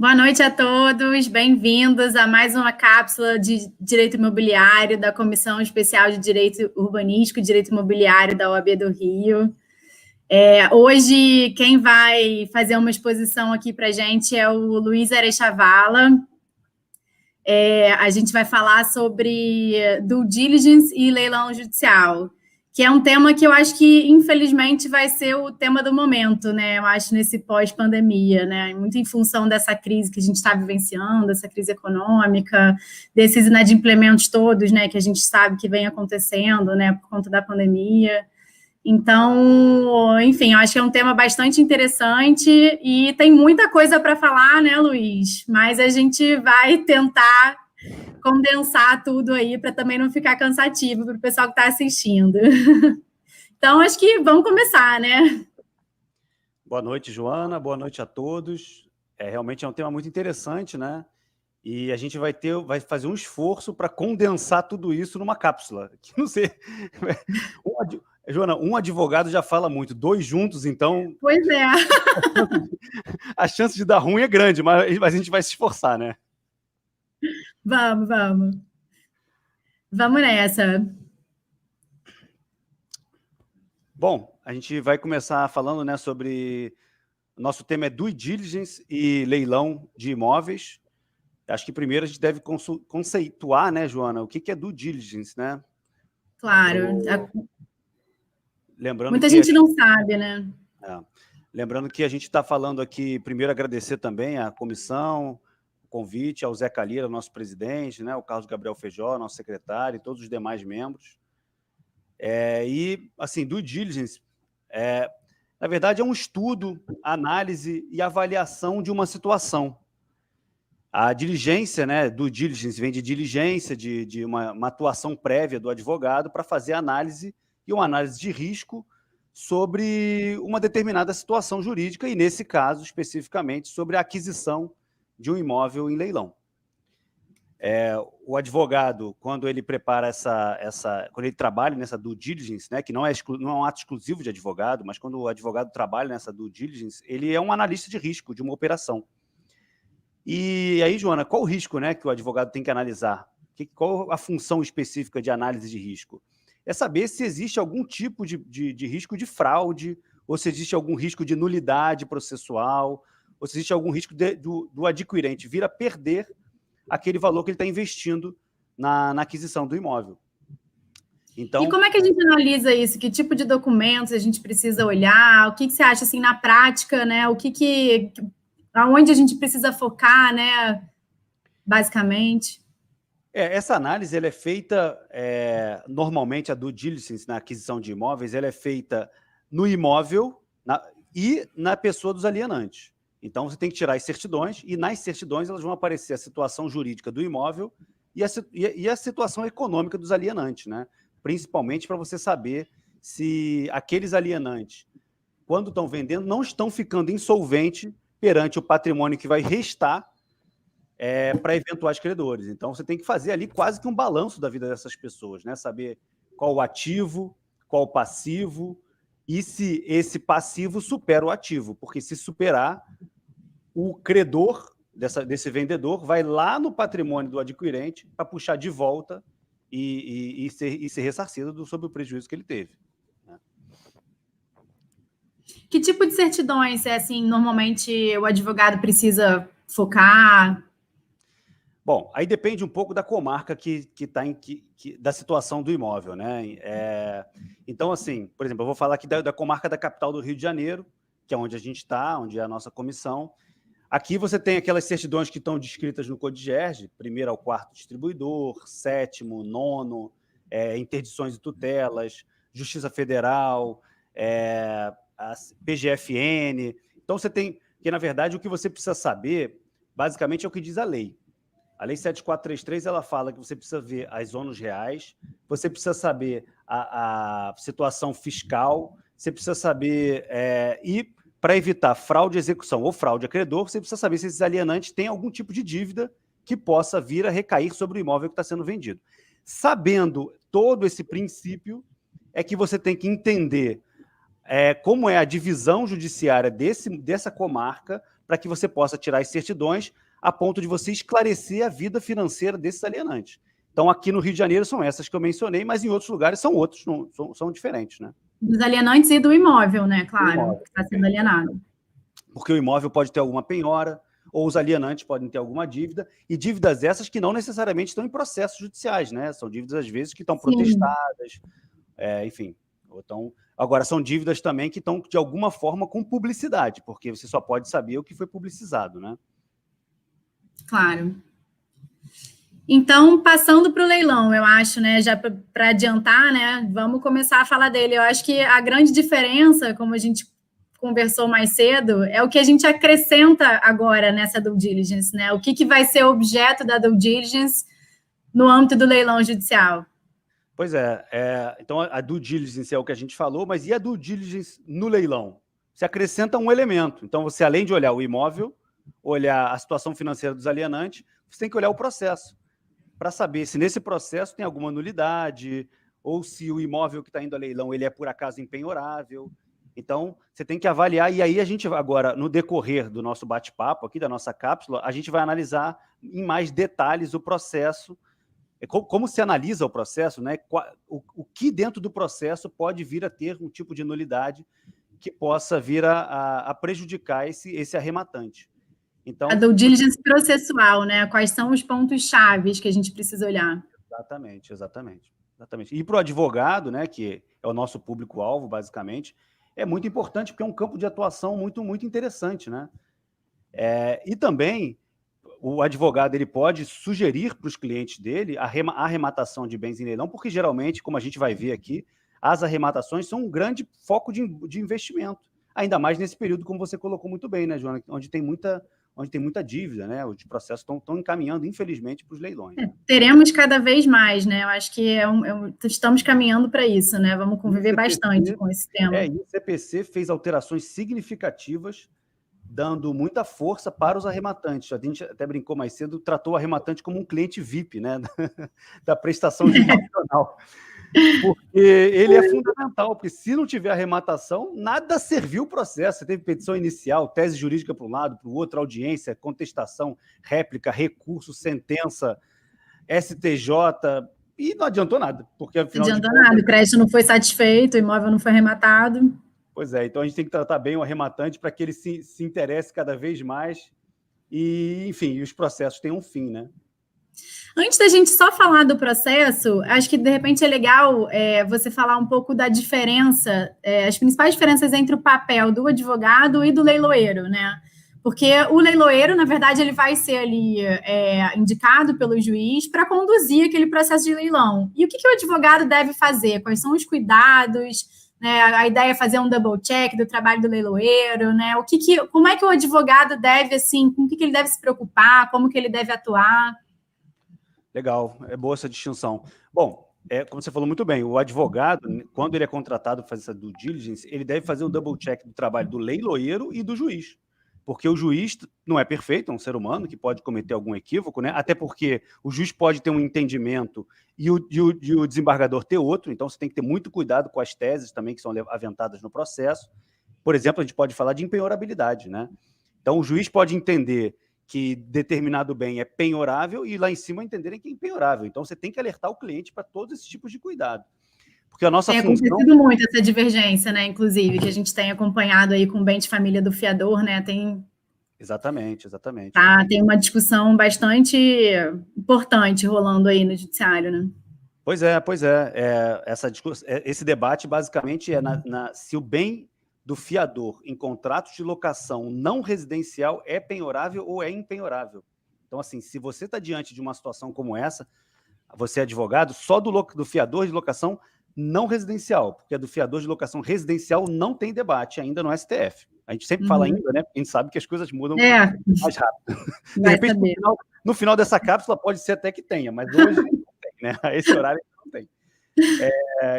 Boa noite a todos, bem-vindos a mais uma cápsula de Direito Imobiliário da Comissão Especial de Direito Urbanístico e Direito Imobiliário da OAB do Rio. Hoje, quem vai fazer uma exposição aqui para a gente é o Luiz Arechavala. A gente vai falar sobre due diligence e leilão judicial, que é um tema que eu acho que, infelizmente, vai ser o tema do momento, né? Eu acho, nesse pós-pandemia, né? Muito em função dessa crise que a gente está vivenciando, essa crise econômica, desses inadimplementos todos, né? Que a gente sabe que vem acontecendo, né? Por conta da pandemia. Então, enfim, eu acho que é um tema bastante interessante e tem muita coisa para falar, né, Luiz? Mas a gente vai tentar condensar tudo aí para também não ficar cansativo para o pessoal que está assistindo. Então, acho que vamos começar, né? Boa noite, Joana. Boa noite a todos. Realmente é um tema muito interessante, né? E a gente vai fazer um esforço para condensar tudo isso numa cápsula. Que não sei. Joana, um advogado já fala muito, dois juntos, então. Pois é. A chance de dar ruim é grande, mas a gente vai se esforçar, né? Vamos. Vamos nessa. Bom, a gente vai começar falando, né, sobre... Nosso tema é due diligence e leilão de imóveis. Acho que primeiro a gente deve conceituar, né, Joana, o que é due diligence, né? Claro. Lembrando Muita que gente não sabe, né? Lembrando que a gente está falando aqui, primeiro agradecer também à comissão, o convite ao Zé Calheira, nosso presidente, né, o Carlos Gabriel Feijó, nosso secretário, e todos os demais membros. E, assim, due diligence, na verdade, é um estudo, análise e avaliação de uma situação. A diligência, né, due diligence vem de diligência, de uma atuação prévia do advogado para fazer análise e uma análise de risco sobre uma determinada situação jurídica e, nesse caso, especificamente, sobre a aquisição de um imóvel em leilão. O advogado, quando ele prepara quando ele trabalha nessa due diligence, né, que não é um ato exclusivo de advogado, mas quando o advogado trabalha nessa due diligence, ele é um analista de risco de uma operação. E aí, Joana, qual o risco, né, que o advogado tem que analisar? Qual a função específica de análise de risco? É saber se existe algum tipo de risco de fraude, ou se existe algum risco de nulidade processual, ou se existe algum risco do adquirente vir a perder aquele valor que ele está investindo na aquisição do imóvel. Então, e como é que a gente analisa isso? Que tipo de documentos a gente precisa olhar? O que você acha, assim, na prática, né? Aonde a gente precisa focar, né? Basicamente. Essa análise ela é feita, normalmente a due diligence na aquisição de imóveis, ela é feita no imóvel e na pessoa dos alienantes. Então, você tem que tirar as certidões, e nas certidões elas vão aparecer a situação jurídica do imóvel e a situação econômica dos alienantes, né? Principalmente para você saber se aqueles alienantes, quando estão vendendo, não estão ficando insolventes perante o patrimônio que vai restar para eventuais credores. Então, você tem que fazer ali quase que um balanço da vida dessas pessoas, né? Saber qual o ativo, qual o passivo, e se esse passivo supera o ativo, porque se superar, o credor desse vendedor vai lá no patrimônio do adquirente para puxar de volta e ser ressarcido sobre o prejuízo que ele teve. Que tipo de certidões, assim, normalmente o advogado precisa focar? Bom, aí depende um pouco da comarca da situação do imóvel, né? Então, assim, por exemplo, eu vou falar aqui da comarca da capital do Rio de Janeiro, que é onde a gente está, onde é a nossa comissão. Aqui você tem aquelas certidões que estão descritas no Código, primeiro ao quarto distribuidor, sétimo, nono, interdições e tutelas, Justiça Federal, a PGFN. Então, você tem que, na verdade, o que você precisa saber, basicamente, é o que diz a lei. A Lei 7433, ela fala que você precisa ver as ônus reais, você precisa saber a situação fiscal, você precisa saber... E para evitar fraude à execução ou fraude a credor, você precisa saber se esses alienantes têm algum tipo de dívida que possa vir a recair sobre o imóvel que está sendo vendido. Sabendo todo esse princípio, é que você tem que entender como é a divisão judiciária dessa comarca, para que você possa tirar as certidões a ponto de você esclarecer a vida financeira desses alienantes. Então, aqui no Rio de Janeiro são essas que eu mencionei, mas em outros lugares são outros, são diferentes, né? Dos alienantes e do imóvel, né? Claro, que está sendo alienado. Porque o imóvel pode ter alguma penhora, ou os alienantes podem ter alguma dívida, e dívidas essas que não necessariamente estão em processos judiciais, né? São dívidas, às vezes, que estão protestadas, enfim. Então, agora, são dívidas também que estão, de alguma forma, com publicidade, porque você só pode saber o que foi publicizado, né? Claro. Então, passando para o leilão, eu acho, né, já para adiantar, né, vamos começar a falar dele. Eu acho que a grande diferença, como a gente conversou mais cedo, é o que a gente acrescenta agora nessa due diligence, né? O que vai ser objeto da due diligence no âmbito do leilão judicial? Pois então a due diligence é o que a gente falou, mas e a due diligence no leilão? Você acrescenta um elemento. Então, você, além de olhar o imóvel, olhar a situação financeira dos alienantes, você tem que olhar o processo, para saber se nesse processo tem alguma nulidade, ou se o imóvel que está indo a leilão ele é, por acaso, impenhorável. Então, você tem que avaliar, e aí a gente, agora, no decorrer do nosso bate-papo aqui, da nossa cápsula, a gente vai analisar em mais detalhes o processo, como se analisa o processo, né? O que dentro do processo pode vir a ter um tipo de nulidade que possa vir a prejudicar esse arrematante. Então, a due diligence processual, né? Quais são os pontos chaves que a gente precisa olhar? Exatamente. E para o advogado, né, que é o nosso público-alvo, basicamente, é muito importante, porque é um campo de atuação muito, muito interessante, né? E também o advogado ele pode sugerir para os clientes dele a arrematação de bens em leilão, porque geralmente, como a gente vai ver aqui, as arrematações são um grande foco de investimento, ainda mais nesse período, como você colocou muito bem, né, Joana, onde tem muita dívida, né? Os processos estão encaminhando, infelizmente, para os leilões. Teremos cada vez mais, né? Eu acho que estamos caminhando para isso, né? Vamos conviver bastante com esse tema. E o CPC fez alterações significativas, dando muita força para os arrematantes. A gente até brincou mais cedo, tratou o arrematante como um cliente VIP, né? Da prestação judicial. Porque ele é fundamental, porque se não tiver arrematação, nada serviu o processo. Você teve petição inicial, tese jurídica para um lado, para o outro, audiência, contestação, réplica, recurso, sentença, STJ, e não adiantou nada. Porque, afinal não adiantou nada, o crédito não foi satisfeito, o imóvel não foi arrematado. Pois é, então a gente tem que tratar bem o arrematante para que ele se interesse cada vez mais e, enfim, os processos tenham um fim, né? Antes da gente só falar do processo, acho que, de repente, é legal você falar um pouco da diferença, as principais diferenças entre o papel do advogado e do leiloeiro, né? Porque o leiloeiro, na verdade, ele vai ser ali indicado pelo juiz para conduzir aquele processo de leilão. E o que o advogado deve fazer? Quais são os cuidados? Né? A ideia é fazer um double check do trabalho do leiloeiro, né? Como é que o advogado deve, assim, com o que ele deve se preocupar, como que ele deve atuar? Legal, é boa essa distinção. Bom, como você falou muito bem, o advogado, quando ele é contratado para fazer essa due diligence, ele deve fazer um double check do trabalho do leiloeiro e do juiz. Porque o juiz não é perfeito, é um ser humano que pode cometer algum equívoco, né? Até porque o juiz pode ter um entendimento e o desembargador ter outro, então você tem que ter muito cuidado com as teses também que são aventadas no processo. Por exemplo, a gente pode falar de empenhorabilidade, né? Então o juiz pode entender que determinado bem é penhorável e lá em cima entenderem que é impenhorável. Então você tem que alertar o cliente para todos esses tipos de cuidado. Porque a nossa função... Tem acontecido muito essa divergência, né? Inclusive, que a gente tem acompanhado aí com o bem de família do fiador, né? Exatamente. Tem uma discussão bastante importante rolando aí no judiciário, né? Pois é. Esse debate basicamente é se o bem do fiador em contratos de locação não residencial é penhorável ou é impenhorável. Então, assim, se você está diante de uma situação como essa, você é advogado, só do fiador de locação não residencial, porque a do fiador de locação residencial não tem debate ainda no STF. A gente sempre fala ainda, né? Porque a gente sabe que as coisas mudam mais rápido. De repente, no final dessa cápsula, pode ser até que tenha, mas hoje não tem, né? A esse horário não tem.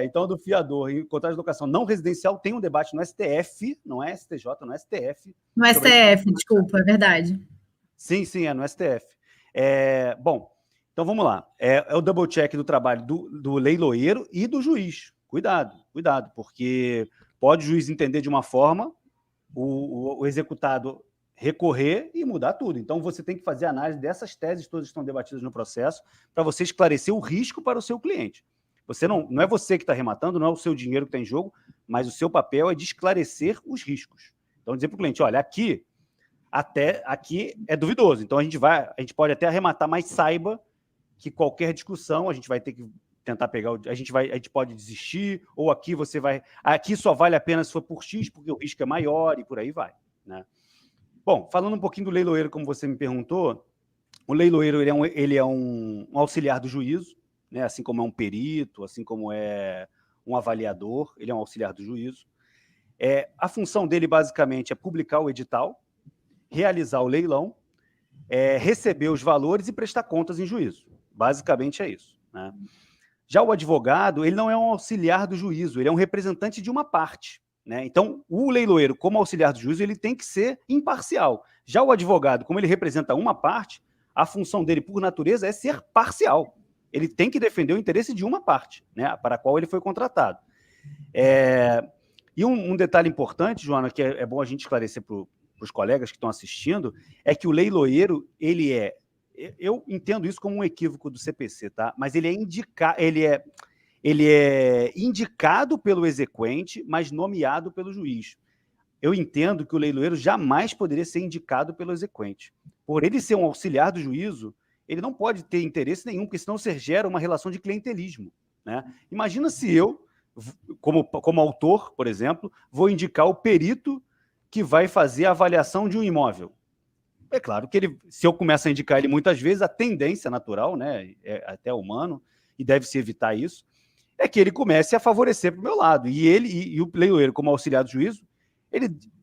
Então, do fiador em contrato de locação não residencial tem um debate no STF, não é STJ, no STF. No STF, desculpa, é verdade. Sim, é no STF. Bom, então vamos lá. É o double check do trabalho do leiloeiro e do juiz. Cuidado, porque pode o juiz entender de uma forma, o executado recorrer e mudar tudo. Então, você tem que fazer análise dessas teses todas que estão debatidas no processo para você esclarecer o risco para o seu cliente. Você não é você que está rematando, não é o seu dinheiro que está em jogo, mas o seu papel é de esclarecer os riscos. Então, dizer para o cliente, olha, aqui é duvidoso, então a gente pode até arrematar, mas saiba que qualquer discussão a gente vai ter que tentar pegar, a gente pode desistir, ou aqui aqui só vale a pena se for por X, porque o risco é maior e por aí vai, né? Bom, falando um pouquinho do leiloeiro, como você me perguntou, o leiloeiro ele é um auxiliar do juízo, né? Assim como é um perito, assim como é um avaliador, ele é um auxiliar do juízo. A função dele, basicamente, é publicar o edital, realizar o leilão, receber os valores e prestar contas em juízo. Basicamente é isso, né? Já o advogado, ele não é um auxiliar do juízo, ele é um representante de uma parte, né? Então, o leiloeiro, como auxiliar do juízo, ele tem que ser imparcial. Já o advogado, como ele representa uma parte, a função dele, por natureza, é ser parcial. Ele tem que defender o interesse de uma parte, né, para a qual ele foi contratado. E um detalhe importante, Joana, que é bom a gente esclarecer para os colegas que estão assistindo, é que o leiloeiro, eu entendo isso como um equívoco do CPC, tá? Mas ele é indicado pelo exequente, mas nomeado pelo juiz. Eu entendo que o leiloeiro jamais poderia ser indicado pelo exequente. Por ele ser um auxiliar do juízo, ele não pode ter interesse nenhum, porque senão você gera uma relação de clientelismo, né? Imagina se eu, como autor, por exemplo, vou indicar o perito que vai fazer a avaliação de um imóvel. É claro que se eu começo a indicar ele muitas vezes, a tendência natural, né, é até humano, e deve-se evitar isso, é que ele comece a favorecer para o meu lado. E o leiloeiro, como auxiliar do juízo,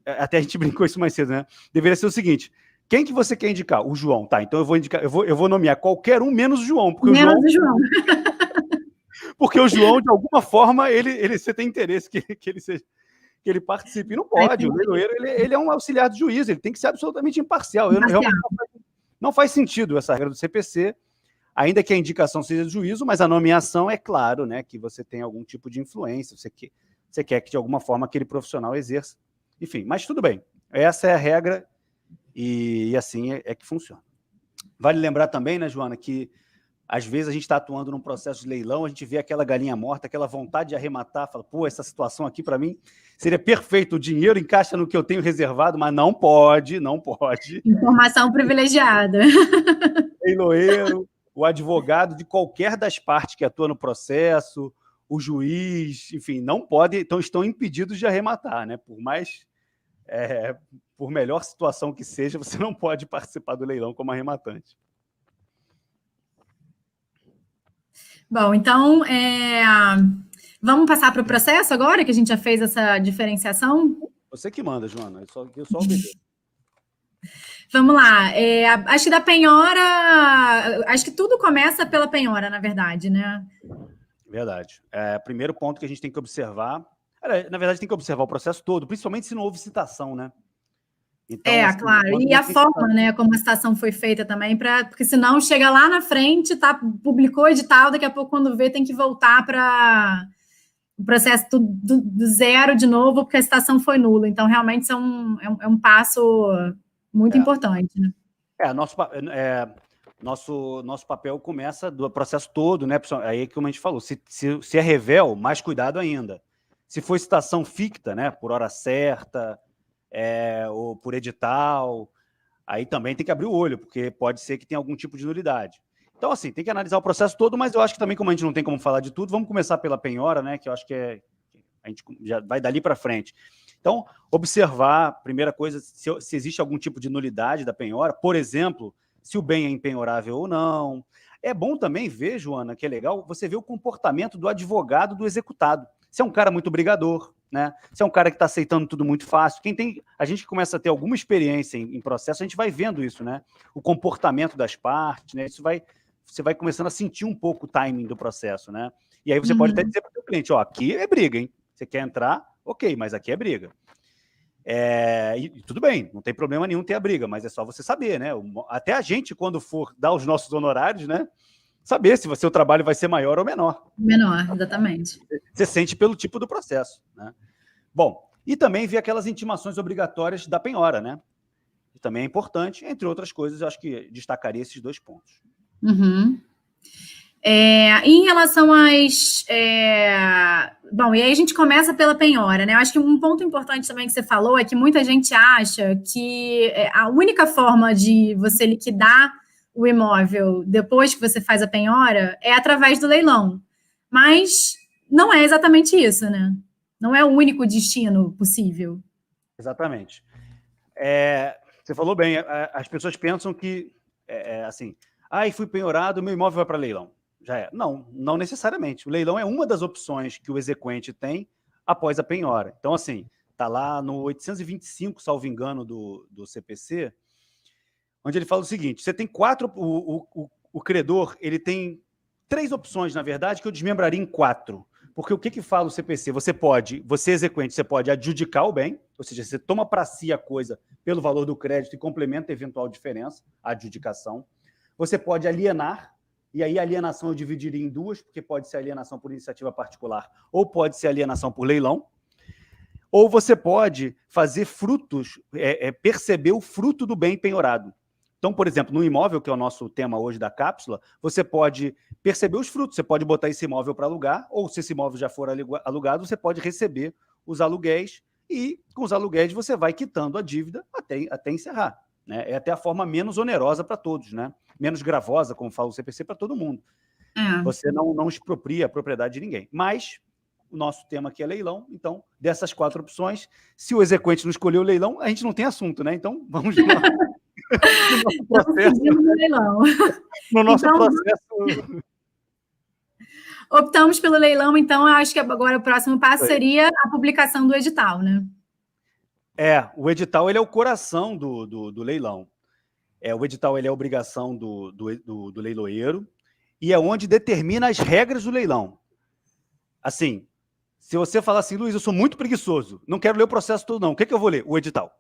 até a gente brincou isso mais cedo, né? Deveria ser o seguinte: quem que você quer indicar? O João, tá? Então eu vou nomear qualquer um menos o João. Porque o João. Porque o João, de alguma forma, você tem interesse que ele participe. E não pode. O leiloeiro, ele é um auxiliar do juiz, ele tem que ser absolutamente imparcial. Não faz sentido essa regra do CPC, ainda que a indicação seja do juízo, mas a nomeação é claro, né, que você tem algum tipo de influência, você quer que, de alguma forma, aquele profissional exerça. Enfim, mas tudo bem. Essa é a regra e assim é que funciona. Vale lembrar também, né, Joana, que às vezes a gente está atuando num processo de leilão, a gente vê aquela galinha morta, aquela vontade de arrematar, fala, pô, essa situação aqui para mim seria perfeito, o dinheiro encaixa no que eu tenho reservado, mas não pode. Informação privilegiada. Leiloeiro, o advogado de qualquer das partes que atua no processo, o juiz, enfim, não pode, então estão impedidos de arrematar, né? Por melhor situação que seja, você não pode participar do leilão como arrematante. Bom, então, vamos passar para o processo agora, que a gente já fez essa diferenciação? Você que manda, Joana, eu só obedeço. Vamos lá. Acho que da penhora, acho que tudo começa pela penhora, na verdade, né? Verdade. Primeiro ponto que a gente tem que observar, na verdade, tem que observar o processo todo, principalmente se não houve citação, né? Então, claro. E a forma, né, como a citação foi feita também, porque senão chega lá na frente, publicou edital, daqui a pouco, quando vê, tem que voltar para o processo do zero de novo, porque a citação foi nula. Então, realmente, isso é um passo muito importante, né? Nosso papel começa do processo todo, né? Aí, como a gente falou, se é revel, mais cuidado ainda. Se for citação ficta, né, por hora certa, ou por edital, aí também tem que abrir o olho, porque pode ser que tenha algum tipo de nulidade. Então, assim, tem que analisar o processo todo, mas eu acho que também, como a gente não tem como falar de tudo, vamos começar pela penhora, né, que eu acho que a gente já vai dali para frente. Então, observar, primeira coisa, se existe algum tipo de nulidade da penhora, por exemplo, se o bem é impenhorável ou não. É bom também ver, Joana, que é legal, você ver o comportamento do advogado do executado. Se é um cara muito brigador, né? Se é um cara que está aceitando tudo muito fácil. A gente começa a ter alguma experiência em processo, a gente vai vendo isso, né? O comportamento das partes, né? Você vai começando a sentir um pouco o timing do processo, né? E aí você pode até dizer para o seu cliente, aqui é briga, hein? Você quer entrar? Ok, mas aqui é briga. E tudo bem, não tem problema nenhum ter a briga, mas é só você saber, né? Até a gente, quando for dar os nossos honorários, né? Saber se o seu trabalho vai ser maior ou menor. Menor, exatamente. Você sente pelo tipo do processo, né? Bom, e também ver aquelas intimações obrigatórias da penhora, né? também é importante, entre outras coisas, eu acho que destacaria esses 2 pontos. Uhum. Em relação às... Bom, e aí a gente começa pela penhora, né? Eu acho que um ponto importante também que você falou é que muita gente acha que a única forma de você liquidar o imóvel depois que você faz a penhora é através do leilão. Mas não é exatamente isso, né? Não é o único destino possível. Exatamente. Você falou bem, as pessoas pensam que, assim, fui penhorado, meu imóvel vai para leilão. Já é. Não necessariamente. O leilão é uma das opções que o exequente tem após a penhora. Então, assim, está lá no 825, salvo engano, do CPC, onde ele fala o seguinte, você tem 4... O credor, ele tem 3 opções, na verdade, que eu desmembraria em 4. Porque o que fala o CPC? Você exequente, você pode adjudicar o bem, ou seja, você toma para si a coisa pelo valor do crédito e complementa a eventual diferença, a adjudicação. Você pode alienar, e aí a alienação eu dividiria em 2, porque pode ser alienação por iniciativa particular ou pode ser alienação por leilão. Ou você pode fazer frutos, perceber o fruto do bem penhorado. Então, por exemplo, no imóvel, que é o nosso tema hoje da cápsula, você pode perceber os frutos, você pode botar esse imóvel para alugar, ou se esse imóvel já for alugado, você pode receber os aluguéis, e com os aluguéis você vai quitando a dívida até encerrar. Né? É até a forma menos onerosa para todos, né? Menos gravosa, como fala o CPC, para todo mundo. Você não expropria a propriedade de ninguém. Mas o nosso tema aqui é leilão, então, dessas 4 opções, se o exequente não escolher o leilão, a gente não tem assunto, né? Então, vamos lá. No nosso processo. Optamos pelo leilão, então acho que agora o próximo passo seria a publicação do edital, né? O edital ele é o coração do leilão. O edital ele é a obrigação do leiloeiro e é onde determina as regras do leilão. Assim, se você falar assim, Luiz, eu sou muito preguiçoso, não quero ler o processo todo não, o que eu vou ler? O edital.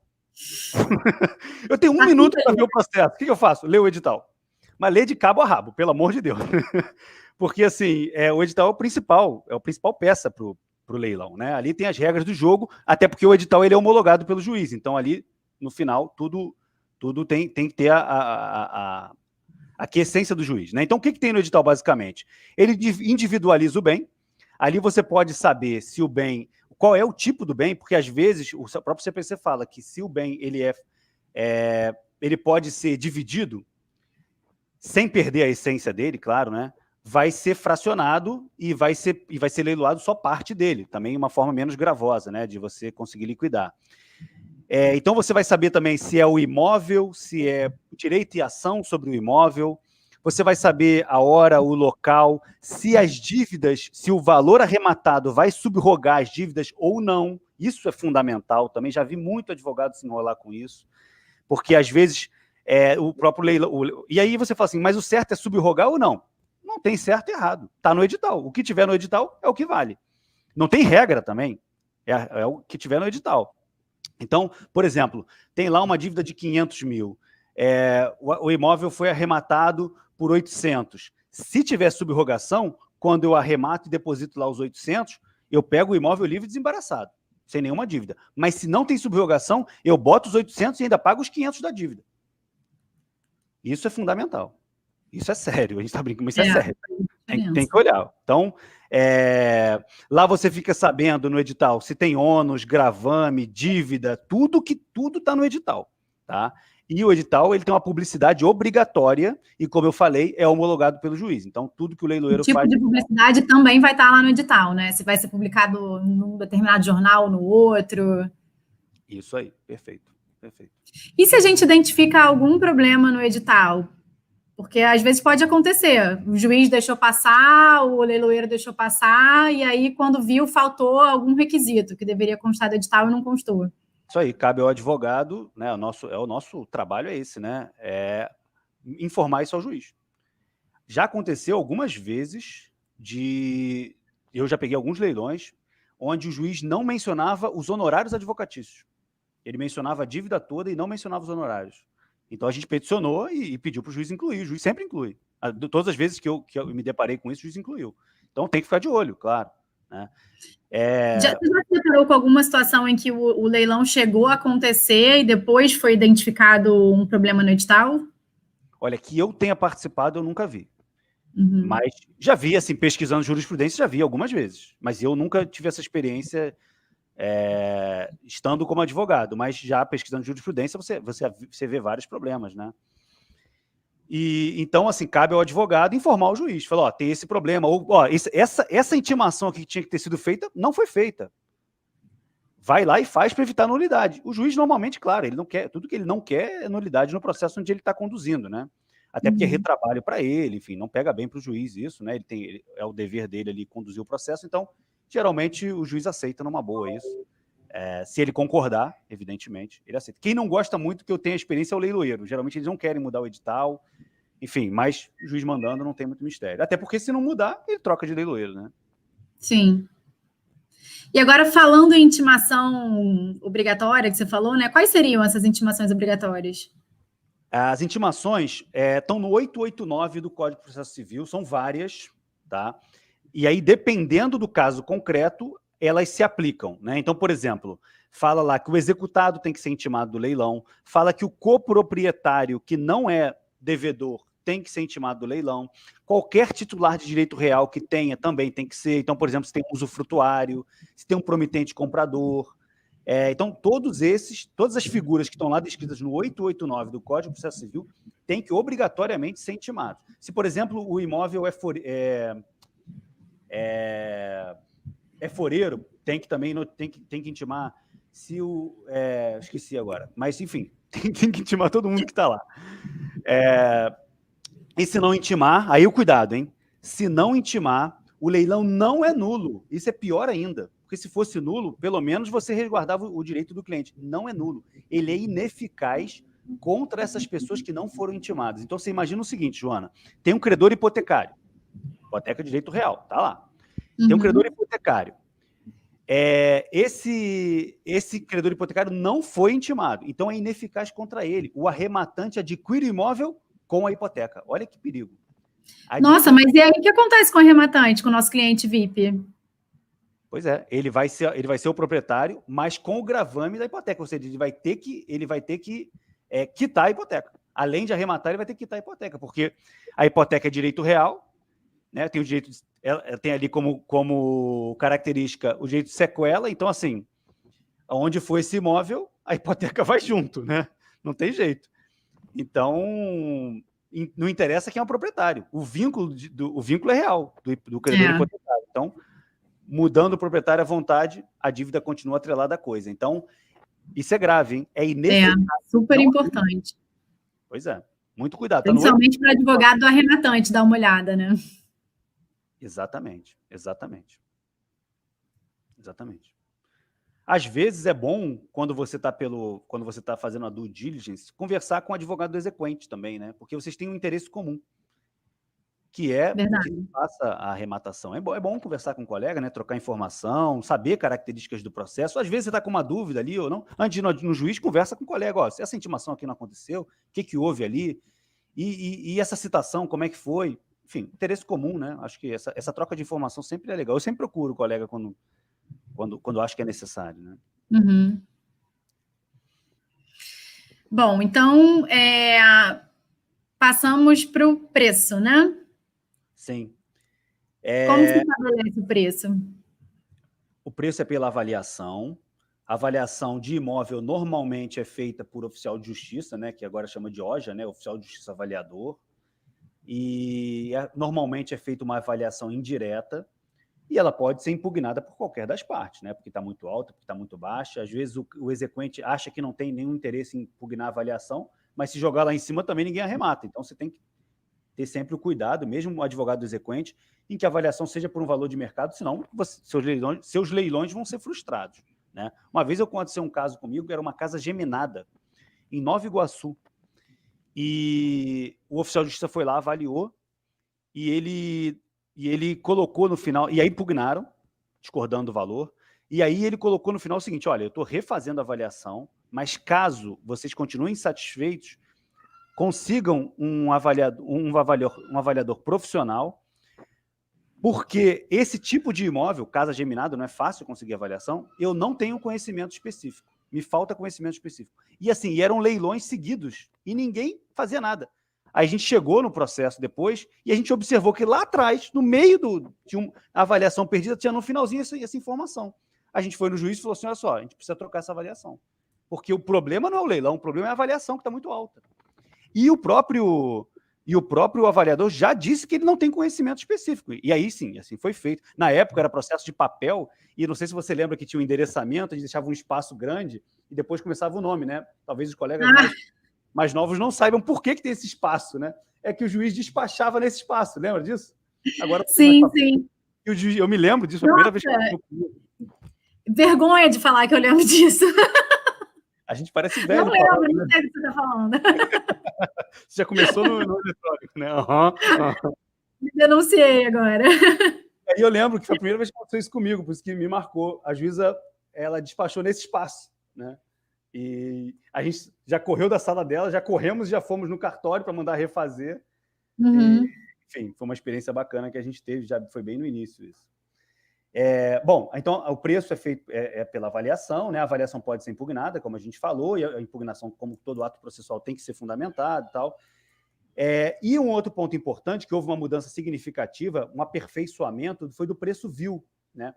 Eu tenho 1 minuto para ver o processo. O que eu faço? Ler o edital. Mas ler de cabo a rabo, pelo amor de Deus. Porque, assim, o edital é a principal peça para o leilão. Né? Ali tem as regras do jogo, até porque o edital ele é homologado pelo juiz. Então, ali, no final, tudo tem que ter a aquiescência do juiz. Né? Então, o que tem no edital, basicamente? Ele individualiza o bem. Ali você pode saber se o bem... Qual é o tipo do bem? Porque, às vezes, o próprio CPC fala que se o bem ele pode ser dividido, sem perder a essência dele, claro, né? Vai ser fracionado e vai ser leiloado só parte dele. Também uma forma menos gravosa, né? De você conseguir liquidar. Então, você vai saber também se é o imóvel, se é direito e ação sobre o imóvel. Você vai saber a hora, o local, se as dívidas, se o valor arrematado vai subrogar as dívidas ou não. Isso é fundamental. Também já vi muito advogado se enrolar com isso. Porque, às vezes, o próprio leilão... E aí você fala assim, mas o certo é subrogar ou não? Não tem certo e errado. Está no edital. O que tiver no edital é o que vale. Não tem regra também. É o que tiver no edital. Então, por exemplo, tem lá uma dívida de 500 mil. O imóvel foi arrematado por 800. Se tiver subrogação, quando eu arremato e deposito lá os 800, eu pego o imóvel livre e desembaraçado, sem nenhuma dívida. Mas se não tem subrogação, eu boto os 800 e ainda pago os 500 da dívida. Isso é fundamental. Isso é sério. A gente está brincando, mas isso é sério. Tem que olhar. Então, lá você fica sabendo no edital se tem ônus, gravame, dívida, tudo está no edital. Tá? E o edital ele tem uma publicidade obrigatória e, como eu falei, é homologado pelo juiz. Então, tudo que o leiloeiro faz... O tipo de publicidade também vai estar lá no edital, né? Se vai ser publicado num determinado jornal ou no outro. Isso aí, perfeito. E se a gente identifica algum problema no edital? Porque, às vezes, pode acontecer. O juiz deixou passar, o leiloeiro deixou passar, e aí, quando viu, faltou algum requisito que deveria constar do edital e não constou. Isso aí, cabe ao advogado, né? O nosso trabalho é esse, né? Informar isso ao juiz. Já aconteceu algumas vezes eu já peguei alguns leilões onde o juiz não mencionava os honorários advocatícios. Ele mencionava a dívida toda e não mencionava os honorários. Então a gente peticionou e pediu para o juiz incluir. O juiz sempre inclui. Todas as vezes que eu me deparei com isso, o juiz incluiu. Então tem que ficar de olho, claro. né? Já se deparou com alguma situação em que o leilão chegou a acontecer e depois foi identificado um problema no edital? Olha, que eu tenha participado, eu nunca vi. Uhum. Mas já vi, assim, pesquisando jurisprudência, já vi algumas vezes. Mas eu nunca tive essa experiência estando como advogado. Mas já pesquisando jurisprudência, você vê vários problemas, né? E então, assim, cabe ao advogado informar o juiz. Falar, ó, tem esse problema. Ou, ó, essa intimação aqui que tinha que ter sido feita, não foi feita. Vai lá e faz para evitar nulidade. O juiz, normalmente, claro, ele não quer, tudo que ele não quer é nulidade no processo onde ele está conduzindo, né? Até porque é retrabalho para ele, enfim, não pega bem para o juiz isso, né? É o dever dele ali conduzir o processo, então, geralmente, o juiz aceita numa boa isso. Se ele concordar, evidentemente, ele aceita. Quem não gosta muito que eu tenha experiência é o leiloeiro. Geralmente eles não querem mudar o edital, enfim, mas o juiz mandando não tem muito mistério. Até porque se não mudar, ele troca de leiloeiro, né? Sim. E agora, falando em intimação obrigatória, que você falou, né? Quais seriam essas intimações obrigatórias? As intimações estão no 889 do Código de Processo Civil, são várias, tá? E aí, dependendo do caso concreto, elas se aplicam, né? Então, por exemplo, fala lá que o executado tem que ser intimado do leilão, fala que o coproprietário, que não é devedor, tem que ser intimado do leilão, qualquer titular de direito real que tenha também tem que ser. Então, por exemplo, se tem um usufrutuário, se tem um promitente comprador. Então, todas as figuras que estão lá descritas no 889 do Código de Processo Civil têm que obrigatoriamente ser intimados. Se, por exemplo, o imóvel é foreiro, tem que também tem que intimar. Se esqueci agora, mas enfim, tem que intimar todo mundo que está lá. E se não intimar, aí o cuidado, hein? Se não intimar, o leilão não é nulo. Isso é pior ainda. Porque se fosse nulo, pelo menos você resguardava o direito do cliente. Não é nulo. Ele é ineficaz contra essas pessoas que não foram intimadas. Então, você imagina o seguinte, Joana. Tem um credor hipotecário. Hipoteca de direito real, tá lá. Tem um credor hipotecário. Esse credor hipotecário não foi intimado. Então, é ineficaz contra ele. O arrematante adquire o imóvel com a hipoteca. Olha que perigo. Nossa, mas e aí o que acontece com o arrematante, com o nosso cliente VIP? Pois é, ele vai ser o proprietário, mas com o gravame da hipoteca. Ou seja, ele vai ter que quitar a hipoteca. Além de arrematar, ele vai ter que quitar a hipoteca, porque a hipoteca é direito real, né? Tem o direito, tem ali como característica o direito de sequela. Então, assim, onde for esse imóvel, a hipoteca vai junto, né? Não tem jeito. Então, não interessa quem é o proprietário. O vínculo é real do credor hipotecário. Então, mudando o proprietário à vontade, a dívida continua atrelada à coisa. Então, isso é grave, hein? É ineficaz. Super importante. Pois é. Muito cuidado. Principalmente para advogado do arrematante, dar uma olhada, né? Exatamente. Às vezes é bom, quando você está fazendo a due diligence, conversar com o advogado do exequente também, né? Porque vocês têm um interesse comum, que é que faça a arrematação. É bom conversar com um colega, né? Trocar informação, saber características do processo. Às vezes você está com uma dúvida ali ou não. Antes de ir no juiz, conversa com o colega. Ó, se essa intimação aqui não aconteceu, o que houve ali? E essa citação, como é que foi? Enfim, interesse comum, né? Acho que essa troca de informação sempre é legal. Eu sempre procuro o colega quando acho que é necessário, né? Bom, então passamos para o preço, né? Sim. Como se estabelece o preço? O preço é pela avaliação. A avaliação de imóvel normalmente é feita por oficial de justiça, né? Que agora chama de OJA, né? Oficial de Justiça Avaliador. E normalmente é feita uma avaliação indireta. E ela pode ser impugnada por qualquer das partes, né? Porque está muito alta, porque está muito baixa. Às vezes o exequente acha que não tem nenhum interesse em impugnar a avaliação, mas se jogar lá em cima também ninguém arremata. Então você tem que ter sempre o cuidado, mesmo o advogado do exequente, em que a avaliação seja por um valor de mercado, senão seus leilões vão ser frustrados, né? Uma vez aconteceu um caso comigo, que era uma casa geminada em Nova Iguaçu. E o oficial de justiça foi lá, avaliou, e ele colocou no final, e aí impugnaram, discordando do valor, e aí ele colocou no final o seguinte: olha, eu estou refazendo a avaliação, mas caso vocês continuem insatisfeitos, consigam um avaliador profissional Porque esse tipo de imóvel, casa geminada, não é fácil conseguir avaliação, eu não tenho conhecimento específico. Me falta conhecimento específico. E assim, eram leilões seguidos e ninguém fazia nada. Aí a gente chegou no processo depois e a gente observou que lá atrás, no meio de uma avaliação perdida, tinha no finalzinho essa informação. A gente foi no juiz e falou assim, olha só, a gente precisa trocar essa avaliação. Porque o problema não é o leilão, o problema é a avaliação que está muito alta. E o próprio avaliador já disse que ele não tem conhecimento específico. E aí sim, assim foi feito. Na época era processo de papel, e não sei se você lembra que tinha um endereçamento, a gente deixava um espaço grande e depois começava o nome, né? Talvez os colegas mais novos não saibam por que tem esse espaço, né? É que o juiz despachava nesse espaço, lembra disso? Agora, sim, sim. Eu me lembro disso, a primeira vez que eu... Vergonha de falar que eu lembro disso. A gente parece velho. Não lembro, não sei o que você está falando. Você já começou no eletrônico, né? Me denunciei agora. Aí eu lembro que foi a primeira vez que aconteceu isso comigo, por isso que me marcou. A juíza, ela despachou nesse espaço, né? E a gente já correu da sala dela, já corremos, já fomos no cartório para mandar refazer. Uhum. E, enfim, foi uma experiência bacana que a gente teve, já foi bem no início isso. Bom, então o preço é feito pela avaliação, né? A avaliação pode ser impugnada, como a gente falou, e a impugnação, como todo ato processual, tem que ser fundamentado e tal. E um outro ponto importante, que houve uma mudança significativa, um aperfeiçoamento, foi do preço vil, né?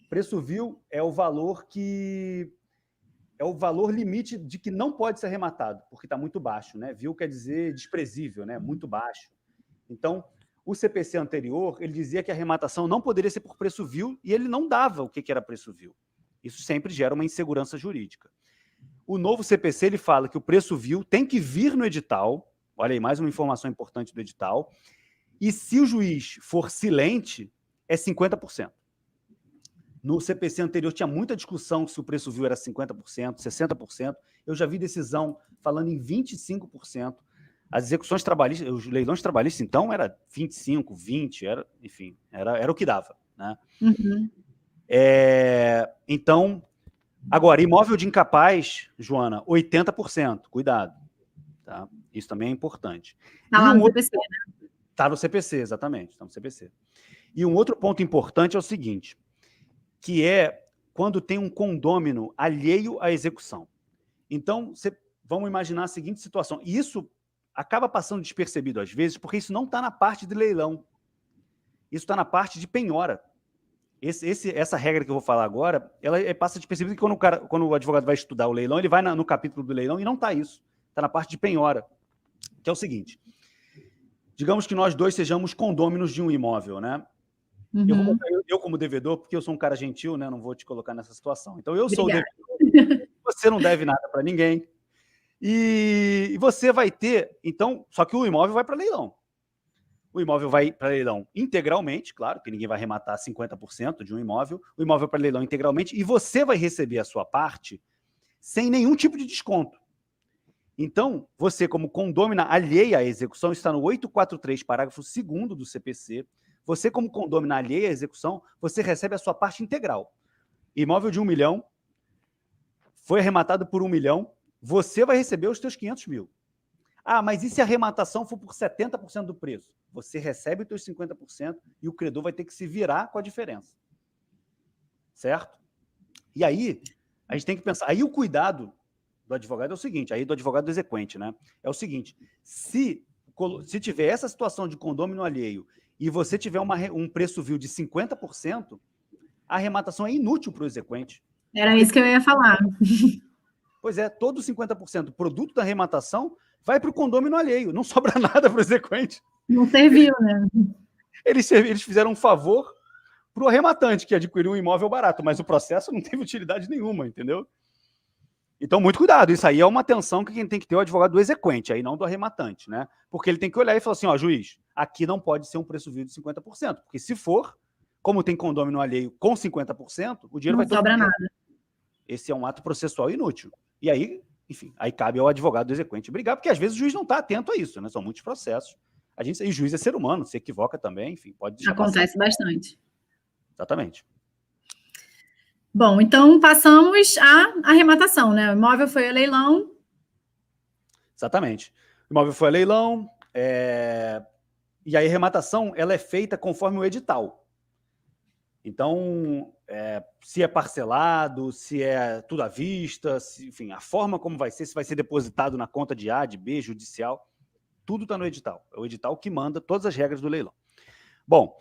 O preço vil é o valor limite de que não pode ser arrematado, porque está muito baixo, né? Vil quer dizer desprezível, né? Muito baixo. Então, o CPC anterior, ele dizia que a arrematação não poderia ser por preço vil e ele não dava o que era preço vil. Isso sempre gera uma insegurança jurídica. O novo CPC, ele fala que o preço vil tem que vir no edital, olha aí, mais uma informação importante do edital, e se o juiz for silente, é 50%. No CPC anterior tinha muita discussão se o preço vil era 50%, 60%. Eu já vi decisão falando em 25%. As execuções trabalhistas, os leilões trabalhistas, então, era 25%, 20%, enfim, era o que dava, né? Uhum. Então, agora, imóvel de incapaz, Joana, 80%, cuidado. Tá? Isso também é importante. Está lá no CPC, né? Está no CPC, exatamente, está no CPC. E um outro ponto importante é o seguinte, que é quando tem um condômino alheio à execução. Então, vamos imaginar a seguinte situação, e isso acaba passando despercebido às vezes, porque isso não está na parte de leilão, isso está na parte de penhora. Essa regra que eu vou falar agora, ela passa despercebida que quando o advogado vai estudar o leilão, ele vai no capítulo do leilão e não está isso, está na parte de penhora, que é o seguinte, digamos que nós dois sejamos condôminos de um imóvel, né? Uhum. Eu como devedor, porque eu sou um cara gentil, né? Não vou te colocar nessa situação. Então, eu sou o devedor, você não deve nada para ninguém. E você vai ter, então, só que o imóvel vai para leilão. O imóvel vai para leilão integralmente, claro, que ninguém vai arrematar 50% de um imóvel, o imóvel para leilão integralmente, e você vai receber a sua parte sem nenhum tipo de desconto. Então, você, como condômina alheia à execução, está no 843, parágrafo 2º do CPC, você, como condômina alheia à execução, você recebe a sua parte integral. Imóvel de 1 milhão, foi arrematado por 1 milhão, você vai receber os seus 500 mil. Ah, mas e se a arrematação for por 70% do preço? Você recebe os seus 50% e o credor vai ter que se virar com a diferença. Certo? E aí, a gente tem que pensar... Aí o cuidado do advogado é o seguinte, aí do advogado do exequente, né? É o seguinte, se tiver essa situação de condômino alheio e você tiver um preço vil de 50%, a arrematação é inútil para o exequente. Era isso que eu ia falar. Pois é, todo 50% do produto da arrematação vai para o condômino alheio, não sobra nada para o exequente. Não serviu, né? Eles fizeram um favor para o arrematante, que adquiriu um imóvel barato, mas o processo não teve utilidade nenhuma, entendeu? Então, muito cuidado, isso aí é uma atenção que quem tem que ter é o advogado do exequente, aí não do arrematante, né? Porque ele tem que olhar e falar assim, ó, juiz, aqui não pode ser um preço vil de 50%, porque se for, como tem condômino alheio com 50%, o dinheiro não vai todo... Não sobra nada. Esse é um ato processual inútil. E aí, enfim, aí cabe ao advogado do exequente brigar, porque às vezes o juiz não está atento a isso, né? São muitos processos. E juiz é ser humano, se equivoca também, enfim, pode deixar Acontece bastante. Exatamente. Bom, então passamos à arrematação, né? O imóvel foi a leilão. Exatamente. O imóvel foi a leilão, e a arrematação ela é feita conforme o edital. Então, se é parcelado, se é tudo à vista, enfim, a forma como vai ser, se vai ser depositado na conta de A, de B, judicial, tudo está no edital. É o edital que manda todas as regras do leilão. Bom,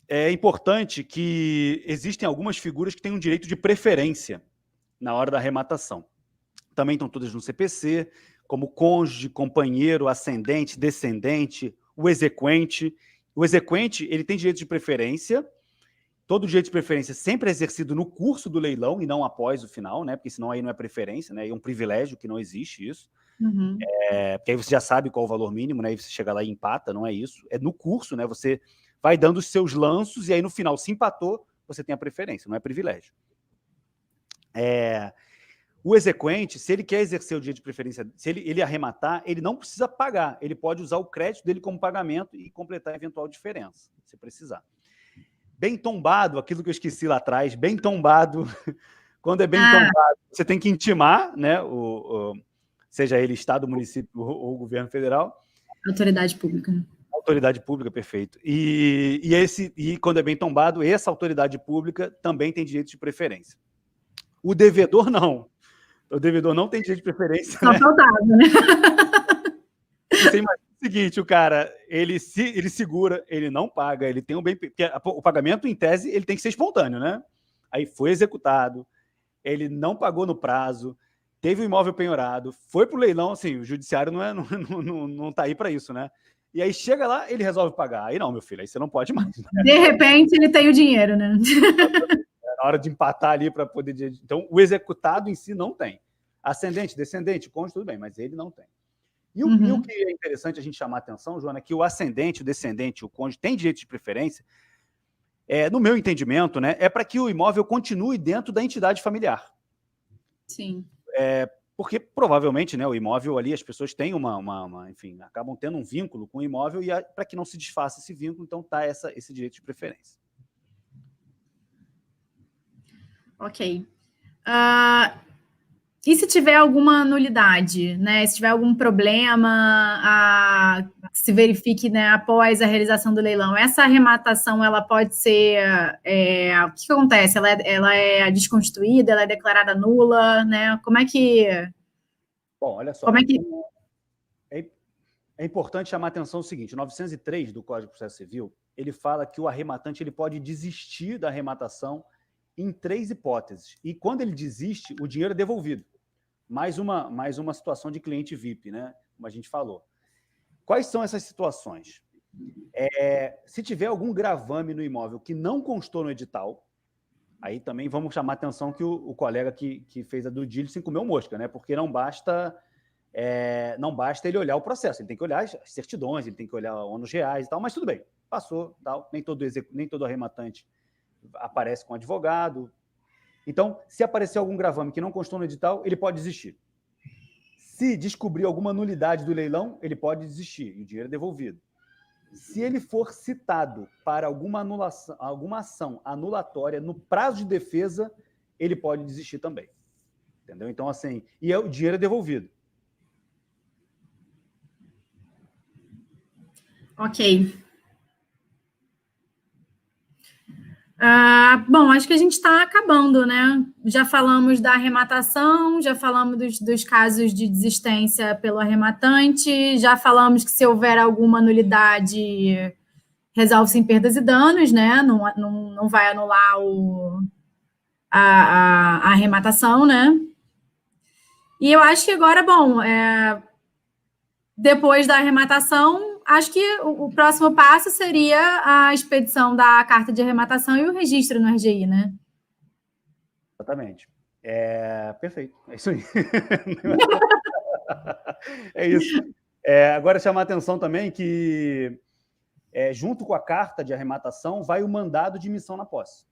é importante que existem algumas figuras que têm um direito de preferência na hora da arrematação. Também estão todas no CPC, como cônjuge, companheiro, ascendente, descendente, o exequente. O exequente, ele tem direito de preferência. Todo direito de preferência sempre é exercido no curso do leilão e não após o final, né? Porque senão aí não é preferência, né? É um privilégio que não existe isso. Uhum. Porque aí você já sabe qual é o valor mínimo, né? E você chega lá e empata, não é isso. É no curso, né? Você vai dando os seus lanços e aí no final, se empatou, você tem a preferência, não é privilégio. O exequente, se ele quer exercer o direito de preferência, se ele arrematar, ele não precisa pagar. Ele pode usar o crédito dele como pagamento e completar a eventual diferença, se precisar. Bem tombado, aquilo que eu esqueci lá atrás, bem tombado. Quando é bem tombado, você tem que intimar, né, seja ele Estado, município ou governo federal. Autoridade pública. Autoridade pública, perfeito. E quando é bem tombado, essa autoridade pública também tem direito de preferência. O devedor, não. O devedor não tem direito de preferência. Só faltava, né? Você imagina o seguinte, o cara, ele segura, ele não paga, ele tem um bem... Porque o pagamento, em tese, ele tem que ser espontâneo, né? Aí foi executado, ele não pagou no prazo, teve o imóvel penhorado, foi para o leilão, assim, o judiciário não tá aí para isso, né? E aí chega lá, ele resolve pagar. Aí não, meu filho, aí você não pode mais. Né? De repente, ele tem o dinheiro, né? Na hora de empatar ali para poder... Então, o executado em si não tem. Ascendente, descendente, cônjuge, tudo bem, mas ele não tem. E o que é interessante a gente chamar a atenção, Joana, é que o ascendente, o descendente, o cônjuge tem direito de preferência, no meu entendimento, né, é para que o imóvel continue dentro da entidade familiar. Sim. Porque provavelmente, né, o imóvel ali, as pessoas têm enfim, acabam tendo um vínculo com o imóvel e para que não se desfaça esse vínculo, então está esse direito de preferência. Ok. E se tiver alguma nulidade, né? Se tiver algum problema, que se verifique, né, após a realização do leilão, essa arrematação, ela pode ser... o que acontece? Ela é desconstituída? Ela é declarada nula? Né? Como é que... Bom, olha só. Como é que... É importante chamar a atenção o seguinte, o 903 do Código de Processo Civil, ele fala que o arrematante ele pode desistir da arrematação em 3 hipóteses. E quando ele desiste, o dinheiro é devolvido. Mais uma situação de cliente VIP, né? Como a gente falou. Quais são essas situações? Se tiver algum gravame no imóvel que não constou no edital, aí também vamos chamar a atenção que o colega que fez a due diligence comeu mosca, né? Porque não basta ele olhar o processo, ele tem que olhar as certidões, ele tem que olhar ônus reais e tal, mas tudo bem, passou, tal, nem todo arrematante aparece com advogado. Então, se aparecer algum gravame que não constou no edital, ele pode desistir. Se descobrir alguma nulidade do leilão, ele pode desistir e o dinheiro é devolvido. Se ele for citado para alguma ação anulatória no prazo de defesa, ele pode desistir também. Entendeu? Então, assim, e o dinheiro é devolvido. Ok. Bom, acho que a gente está acabando, né? Já falamos da arrematação, já falamos dos casos de desistência pelo arrematante, já falamos que se houver alguma nulidade, resolve-se em perdas e danos, né? Não vai anular a arrematação, né? E eu acho que agora, bom, depois da arrematação, acho que o próximo passo seria a expedição da carta de arrematação e o registro no RGI, né? Exatamente. Perfeito. É isso aí. É isso. Agora, chamar a atenção também que, junto com a carta de arrematação, vai o mandado de missão na posse.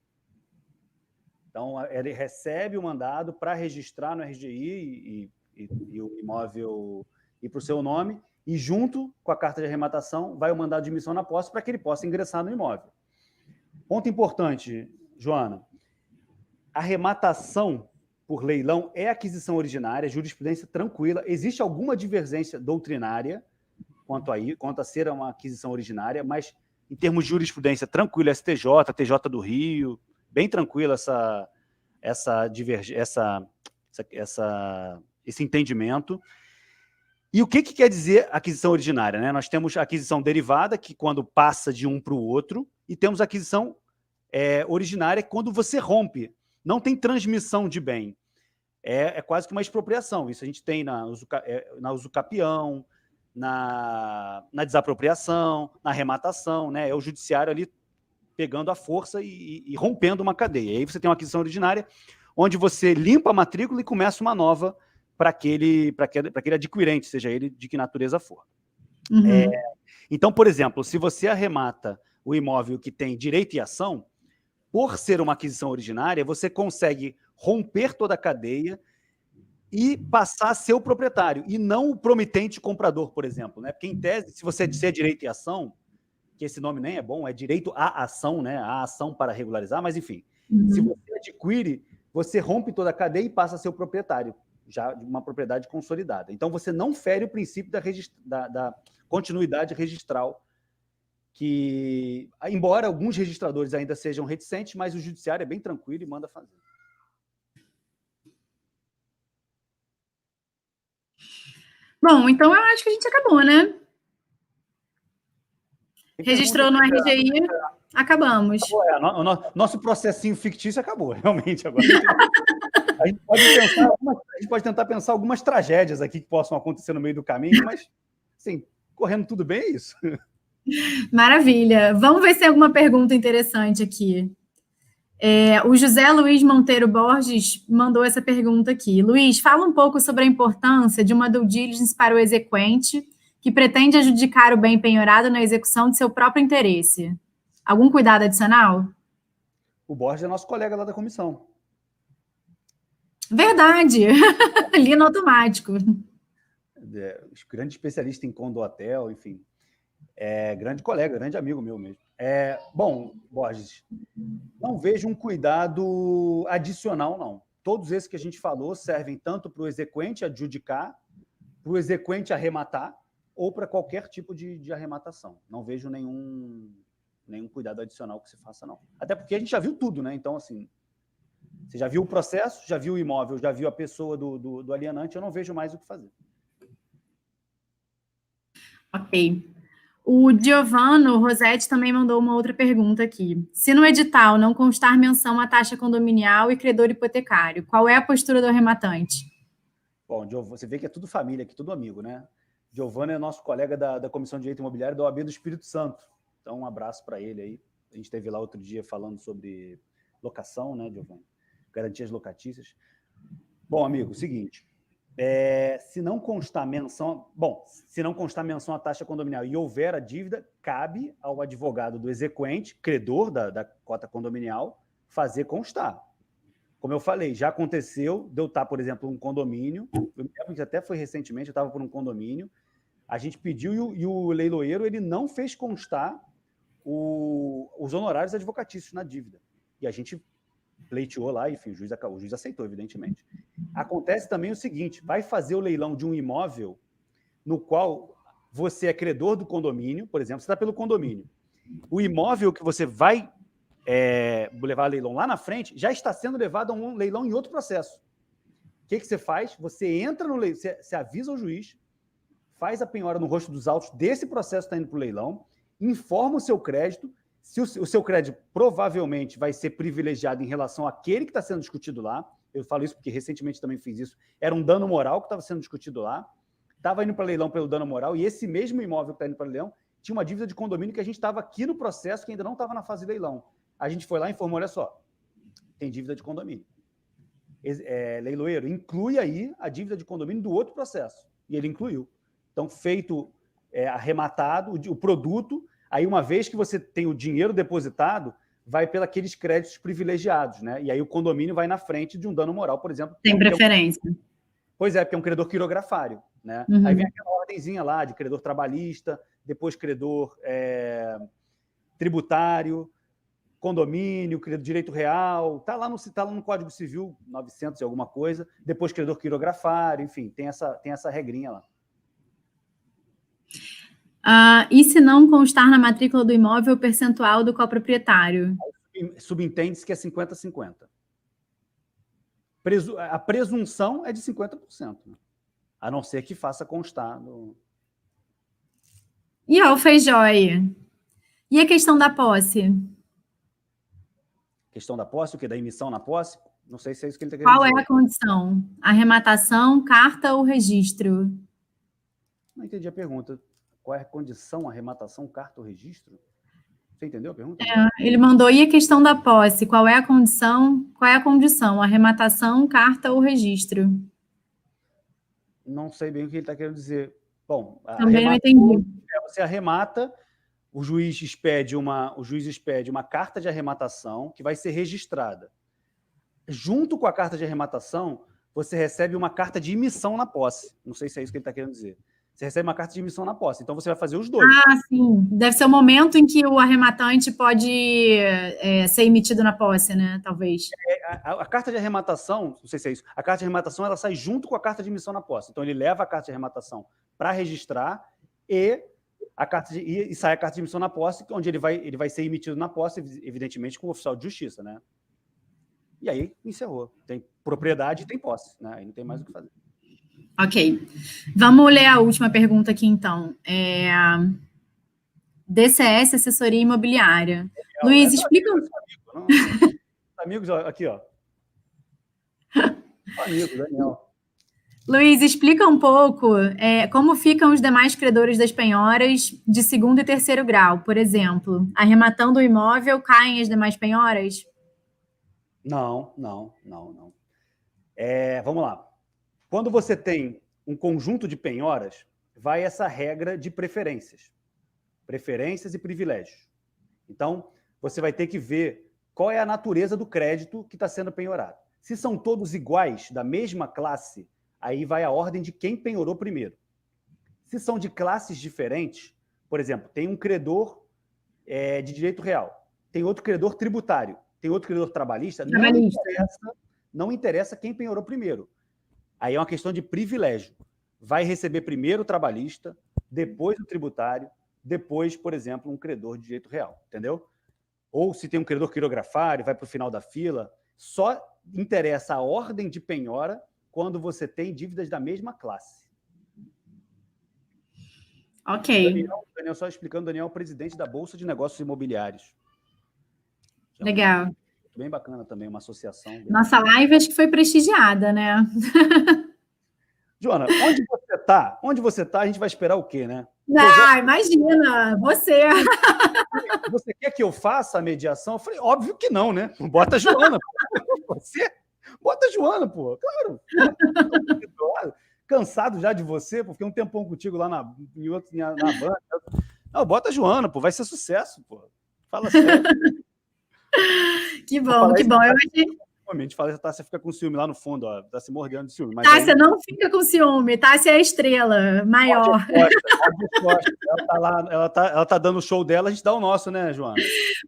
Então, ele recebe o mandado para registrar no RGI e o imóvel ir para o seu nome, e junto com a carta de arrematação vai o mandado de missão na posse para que ele possa ingressar no imóvel. Ponto importante, Joana, arrematação por leilão é aquisição originária, jurisprudência tranquila, existe alguma divergência doutrinária quanto a ser uma aquisição originária, mas Em termos de jurisprudência, tranquilo, STJ, TJ do Rio, bem tranquilo esse entendimento. E o que quer dizer aquisição originária, né? Nós temos aquisição derivada, que quando passa de um para o outro, e temos aquisição originária, quando você rompe. Não tem transmissão de bem. É quase que uma expropriação. Isso a gente tem na usucapião, na desapropriação, na arrematação, né? É o judiciário ali pegando a força e rompendo uma cadeia. E aí você tem uma aquisição originária, onde você limpa a matrícula e começa uma nova para aquele adquirente, seja ele de que natureza for. Uhum. Então, por exemplo, se você arremata o imóvel que tem direito e ação, por ser uma aquisição originária, você consegue romper toda a cadeia e passar a ser o proprietário, e não o promitente comprador, por exemplo, né? Porque, em tese, se você disser direito e ação, que esse nome nem é bom, é direito à ação, né? A ação para regularizar, mas, enfim, se você adquire, você rompe toda a cadeia e passa a ser o proprietário, já de uma propriedade consolidada. Então, você não fere o princípio da continuidade registral, que, embora alguns registradores ainda sejam reticentes, mas o judiciário é bem tranquilo e manda fazer. Bom, então eu acho que a gente acabou, né? Registrou no RGI, acabamos. Nosso processinho fictício acabou, realmente. Agora a gente pode tentar pensar algumas tragédias aqui que possam acontecer no meio do caminho, mas, assim, correndo tudo bem, é isso. Maravilha. Vamos ver se tem alguma pergunta interessante aqui. O José Luiz Monteiro Borges mandou essa pergunta aqui. Luiz, fala um pouco sobre a importância de uma due diligence para o exequente que pretende adjudicar o bem penhorado na execução de seu próprio interesse. Algum cuidado adicional? O Borges é nosso colega lá da comissão. Verdade. Li no automático. Grande especialista em condotel, enfim. Grande colega, grande amigo meu mesmo. Bom, Borges, não vejo um cuidado adicional, não. Todos esses que a gente falou servem tanto para o exequente adjudicar, para o exequente arrematar, ou para qualquer tipo de arrematação. Não vejo nenhum cuidado adicional que se faça, não. Até porque a gente já viu tudo, né? Então, assim, você já viu o processo, já viu o imóvel, já viu a pessoa do alienante, eu não vejo mais o que fazer. Ok. O Giovano Rosetti também mandou uma outra pergunta aqui. Se no edital não constar menção à taxa condominial e credor hipotecário, qual é a postura do arrematante? Bom, você vê que é tudo família, aqui, tudo amigo, né? Giovano é nosso colega da Comissão de Direito Imobiliário da OAB do Espírito Santo. Então, um abraço para ele aí. A gente esteve lá outro dia falando sobre locação, né, Giovano? Garantias locatícias. Bom, amigo, seguinte. Se não constar menção à taxa condominial e houver a dívida, cabe ao advogado do exequente, credor da cota condominial, fazer constar. Como eu falei, já aconteceu de eu estar, por exemplo, num condomínio, até foi recentemente, eu estava por um condomínio, a gente pediu e o leiloeiro ele não fez constar os honorários advocatícios na dívida. E a gente pleiteou lá, enfim, o juiz aceitou, evidentemente. Acontece também o seguinte, vai fazer o leilão de um imóvel no qual você é credor do condomínio, por exemplo, você está pelo condomínio. O imóvel que você vai levar a leilão lá na frente já está sendo levado a um leilão em outro processo. O que você faz? Você entra no leilão, você avisa o juiz, faz a penhora no rosto dos autos desse processo que está indo para o leilão, informa o seu crédito, se o seu crédito provavelmente vai ser privilegiado em relação àquele que está sendo discutido lá. Eu falo isso porque recentemente também fiz isso. Era um dano moral que estava sendo discutido lá. Estava indo para leilão pelo dano moral e esse mesmo imóvel que está indo para leilão tinha uma dívida de condomínio que a gente estava aqui no processo que ainda não estava na fase de leilão. A gente foi lá e informou, olha só, tem dívida de condomínio. Leiloeiro, inclui aí a dívida de condomínio do outro processo. E ele incluiu. Então, feito arrematado o produto, aí uma vez que você tem o dinheiro depositado, vai pelos créditos privilegiados, né? E aí o condomínio vai na frente de um dano moral, por exemplo. Tem preferência. Pois é, porque é um credor quirografário, né? Uhum. Aí vem aquela ordenzinha lá de credor trabalhista, depois credor tributário, condomínio, credor direito real, tá lá no Código Civil 900 e alguma coisa, depois credor quirografário, enfim, tem essa regrinha lá. E se não constar na matrícula do imóvel o percentual do coproprietário? Subentende-se que é 50-50. A presunção é de 50%, né? A não ser que faça constar no... E ao Feijó? E a questão da posse? Questão da posse, o quê? Da emissão na posse? Não sei se é isso que ele está querendo dizer. Qual é a condição? Arrematação, carta ou registro? Não entendi a pergunta. Qual é a condição, arrematação, carta ou registro? Você entendeu a pergunta? Ele mandou, e a questão da posse? Qual é a condição? Qual é a condição? Arrematação, carta ou registro? Não sei bem o que ele está querendo dizer. Bom, também não entendi. Você arremata, o juiz expede uma carta de arrematação que vai ser registrada. Junto com a carta de arrematação, você recebe uma carta de emissão na posse. Não sei se é isso que ele está querendo dizer. Você recebe uma carta de emissão na posse. Então, você vai fazer os dois. Sim. Deve ser o momento em que o arrematante pode ser emitido na posse, né? Talvez. A carta de arrematação, não sei se é isso, a carta de arrematação ela sai junto com a carta de emissão na posse. Então, ele leva a carta de arrematação para registrar e sai a carta de emissão na posse, onde ele vai ser emitido na posse, evidentemente, com o oficial de justiça, né? E aí, encerrou. Tem propriedade e tem posse, né? Aí não tem mais o que fazer. Ok. Vamos ler a última pergunta aqui, então. DCS, assessoria imobiliária. Luiz, explica... Amigos, aqui, ó. Amigo, Daniel. Luiz, explica um pouco como ficam os demais credores das penhoras de segundo e terceiro grau, por exemplo. Arrematando o imóvel, caem as demais penhoras? Não. Vamos lá. Quando você tem um conjunto de penhoras, vai essa regra de preferências e privilégios. Então, você vai ter que ver qual é a natureza do crédito que está sendo penhorado. Se são todos iguais, da mesma classe, aí vai a ordem de quem penhorou primeiro. Se são de classes diferentes, por exemplo, tem um credor de direito real, tem outro credor tributário, tem outro credor trabalhista. Não interessa quem penhorou primeiro. Aí é uma questão de privilégio. Vai receber primeiro o trabalhista, depois o tributário, depois, por exemplo, um credor de direito real, entendeu? Ou se tem um credor quirografário, vai para o final da fila. Só interessa a ordem de penhora quando você tem dívidas da mesma classe. Ok. Daniel, só explicando, Daniel é o presidente da Bolsa de Negócios Imobiliários. Legal. Bem bacana também, uma associação. Nossa live acho que foi prestigiada, né? Joana, onde você tá, a gente vai esperar o quê, né? Imagina, você. Você quer que eu faça a mediação? Eu falei, óbvio que não, né? Bota a Joana. Você? Bota a Joana, pô. Claro. Cansado já de você, porque um tempão contigo lá na banda. Não, bota a Joana, pô. Vai ser sucesso, pô. Fala sério. Que bom. Eu achei... A gente fala que a Tássia fica com ciúme lá no fundo, ó, tá se mordendo de ciúme. Mas Tássia não fica com ciúme, Tássia é a estrela maior. Ela tá dando o show dela, a gente dá o nosso, né, Joana?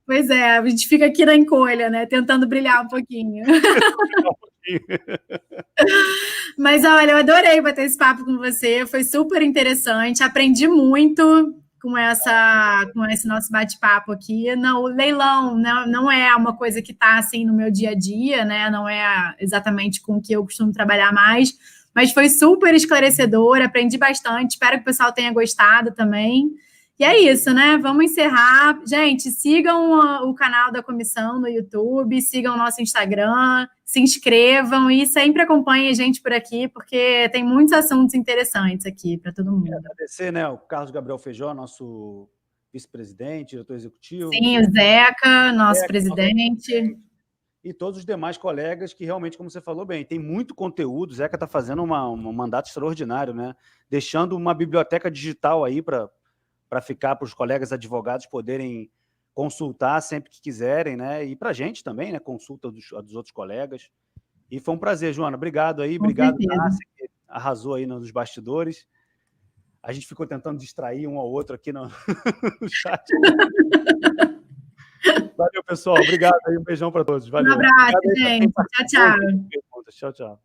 Pois é, a gente fica aqui na encolha, né, tentando brilhar um pouquinho. Mas, olha, eu adorei bater esse papo com você, foi super interessante, aprendi muito com esse nosso bate-papo aqui. Não, o leilão não é uma coisa que está assim no meu dia a dia, né? Não é exatamente com o que eu costumo trabalhar mais, mas foi super esclarecedor, aprendi bastante, espero que o pessoal tenha gostado também. E é isso, né? Vamos encerrar. Gente, sigam o canal da comissão no YouTube, sigam o nosso Instagram, se inscrevam e sempre acompanhem a gente por aqui, porque tem muitos assuntos interessantes aqui para todo mundo. Agradecer, né, o Carlos Gabriel Feijó, nosso vice-presidente, diretor executivo. Sim, o Zeca, nosso presidente. E todos os demais colegas que realmente, como você falou bem, tem muito conteúdo. O Zeca está fazendo um mandato extraordinário, né? Deixando uma biblioteca digital aí para ficar para os colegas advogados poderem consultar sempre que quiserem, né? E para a gente também, né? Consulta dos outros colegas. E foi um prazer, Joana. Obrigado aí. Obrigado, Tássia, que arrasou aí nos bastidores. A gente ficou tentando distrair um ao outro aqui no chat. Valeu, pessoal. Obrigado aí. Um beijão para todos. Valeu. Um abraço, gente. Tchau, tchau. Tchau, tchau.